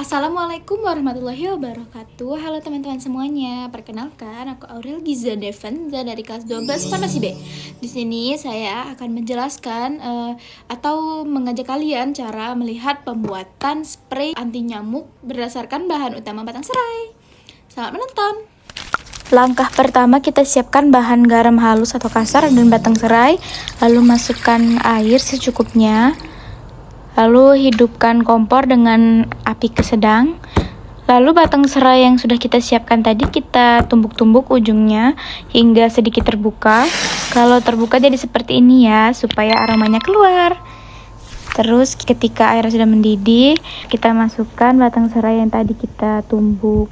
Assalamualaikum warahmatullahi wabarakatuh. Halo teman-teman semuanya. Perkenalkan, aku Aurel Giza Devenza dari kelas 12 Farmasi B. Di sini saya akan menjelaskan atau mengajak kalian cara melihat pembuatan spray anti nyamuk berdasarkan bahan utama batang serai. Selamat menonton. Langkah pertama, kita siapkan bahan garam halus atau kasar dan batang serai, lalu masukkan air secukupnya. Lalu hidupkan kompor dengan api sedang. Lalu batang serai yang sudah kita siapkan tadi kita tumbuk-tumbuk ujungnya hingga sedikit terbuka. Kalau terbuka jadi seperti ini ya, supaya aromanya keluar. Terus ketika air sudah mendidih, kita masukkan batang serai yang tadi kita tumbuk.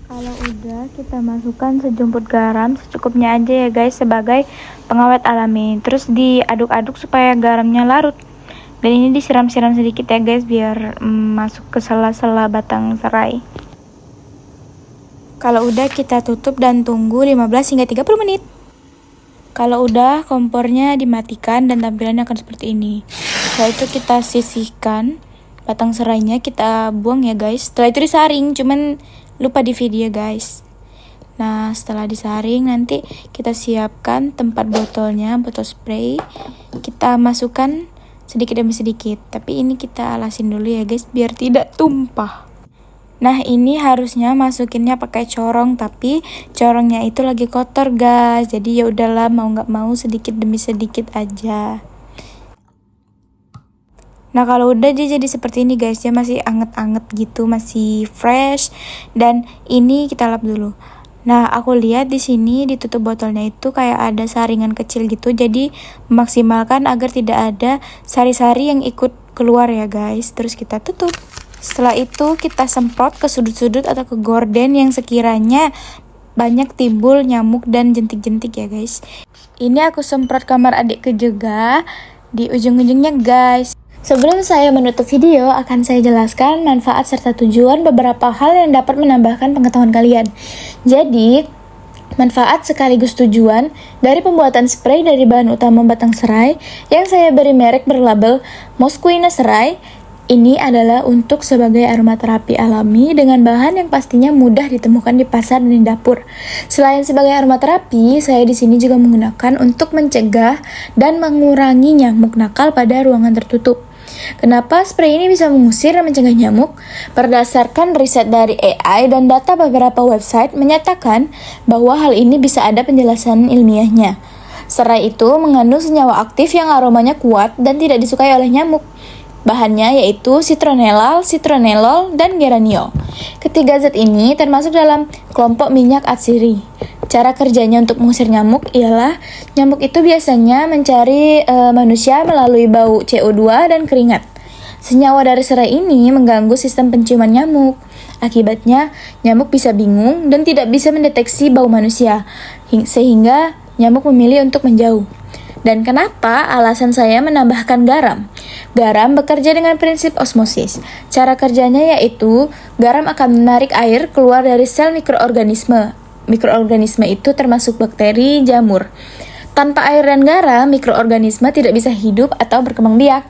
Kalau udah, kita masukkan sejumput garam secukupnya aja ya guys, sebagai pengawet alami. Terus diaduk-aduk supaya garamnya larut. Dan ini disiram-siram sedikit ya guys, biar masuk ke sela-sela batang serai. Kalau udah, kita tutup dan tunggu 15 hingga 30 menit. Kalau udah, kompornya dimatikan dan tampilannya akan seperti ini. Setelah itu kita sisihkan batang serainya, kita buang ya guys. Setelah itu disaring, cuman lupa di video guys. Nah, setelah disaring nanti kita siapkan tempat botolnya, botol spray. Kita masukkan sedikit demi sedikit, tapi ini kita alasin dulu ya guys biar tidak tumpah. Nah, ini harusnya masukinnya pakai corong, tapi corongnya itu lagi kotor guys, jadi ya udahlah, mau nggak mau sedikit demi sedikit aja. Nah, kalau udah dia jadi seperti ini guys, dia masih anget-anget gitu, masih fresh. Dan ini kita lap dulu. Nah, aku lihat di sini di tutup botolnya itu kayak ada saringan kecil gitu, jadi memaksimalkan agar tidak ada sari-sari yang ikut keluar ya guys. Terus kita tutup. Setelah itu kita semprot ke sudut-sudut atau ke gorden yang sekiranya banyak timbul nyamuk dan jentik-jentik ya guys. Ini aku semprot kamar adikku juga di ujung-ujungnya guys. Sebelum saya menutup video, akan saya jelaskan manfaat serta tujuan beberapa hal yang dapat menambahkan pengetahuan kalian. Jadi, manfaat sekaligus tujuan dari pembuatan spray dari bahan utama batang serai yang saya beri merek berlabel Mosquina Serai. Ini adalah untuk sebagai aromaterapi alami dengan bahan yang pastinya mudah ditemukan di pasar dan di dapur. Selain sebagai aromaterapi, saya di sini juga menggunakan untuk mencegah dan mengurangi nyamuk nakal pada ruangan tertutup. Kenapa spray ini bisa mengusir dan mencegah nyamuk? Berdasarkan riset dari AI dan data beberapa website menyatakan bahwa hal ini bisa ada penjelasan ilmiahnya. Serai itu mengandung senyawa aktif yang aromanya kuat dan tidak disukai oleh nyamuk. Bahannya yaitu citronellal, citronellol, dan geraniol. Ketiga zat ini termasuk dalam kelompok minyak atsiri. Cara kerjanya untuk mengusir nyamuk ialah nyamuk itu biasanya mencari manusia melalui bau CO2 dan keringat. Senyawa dari serai ini mengganggu sistem penciuman nyamuk. Akibatnya, nyamuk bisa bingung dan tidak bisa mendeteksi bau manusia, sehingga nyamuk memilih untuk menjauh. Dan kenapa alasan saya menambahkan garam? Garam bekerja dengan prinsip osmosis. Cara kerjanya yaitu garam akan menarik air keluar dari sel mikroorganisme. Mikroorganisme itu termasuk bakteri, jamur. Tanpa air dan garam, mikroorganisme tidak bisa hidup atau berkembang biak.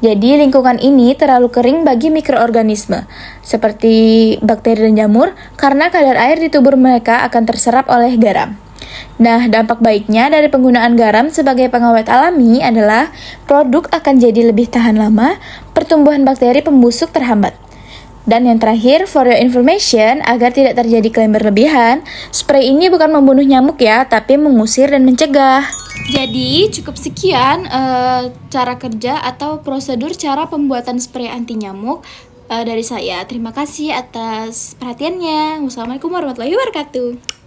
Jadi lingkungan ini terlalu kering bagi mikroorganisme, seperti bakteri dan jamur, karena kadar air di tubuh mereka akan terserap oleh garam. Nah, dampak baiknya dari penggunaan garam sebagai pengawet alami adalah produk akan jadi lebih tahan lama, pertumbuhan bakteri pembusuk terhambat. Dan yang terakhir, for your information, agar tidak terjadi klaim berlebihan, spray ini bukan membunuh nyamuk ya, tapi mengusir dan mencegah. Jadi, cukup sekian cara kerja atau prosedur cara pembuatan spray anti nyamuk dari saya. Terima kasih atas perhatiannya. Wassalamualaikum warahmatullahi wabarakatuh.